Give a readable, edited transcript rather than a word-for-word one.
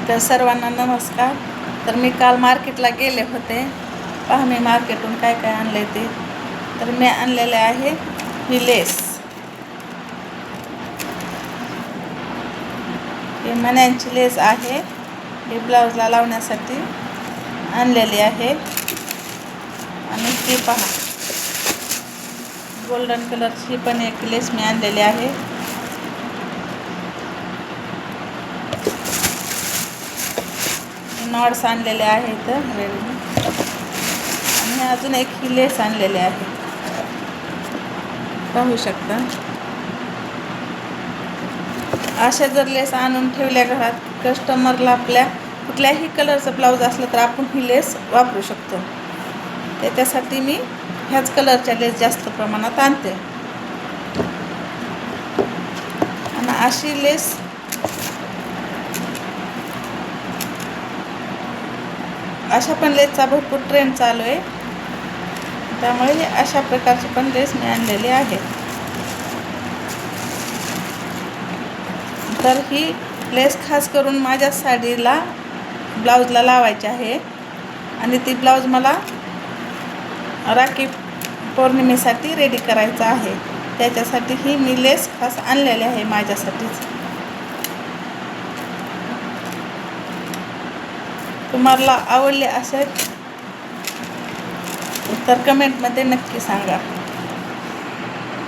तर सर्वांना नमस्कार. तर मी काल मार्केटला गेले होते. पहा मी मार्केटहून काय काय आणले ते. तर मी आणलेले आहे ही लेस, ही मण्यांची लेस आहे. ही ब्लाऊजला लावण्यासाठी आणलेली आहे. आणि ती पहा गोल्डन कलरची पण एक लेस मी आणलेली आहे. नॉट्स आणलेले आहेत रेडीमेड. आणि अजून एक ही लेस आणलेली आहे, पाहू शकता. अशा जर लेस आणून ठेवल्या घरात, कस्टमरला आपल्या कुठल्याही कलरचं ब्लाऊज असलं तर आपण ही लेस वापरू शकतो. त्याच्यासाठी मी ह्याच कलरच्या लेस जास्त प्रमाणात आणते. आणि अशी लेस अशा पण लेसचा भरपूर ट्रेंड चालू आहे. त्यामुळे अशा प्रकारची पण लेस मी आणलेली आहे. तर ही लेस खास करून माझ्या साडीला ब्लाऊजला लावायची आहे. आणि ती ब्लाऊज मला राखी पौर्णिमेसाठी रेडी करायचं आहे. त्याच्यासाठी ही मी लेस खास आणलेली आहे माझ्यासाठीच. तुम्हाला आवडले असेल तर कमेंटमध्ये नक्की सांगा.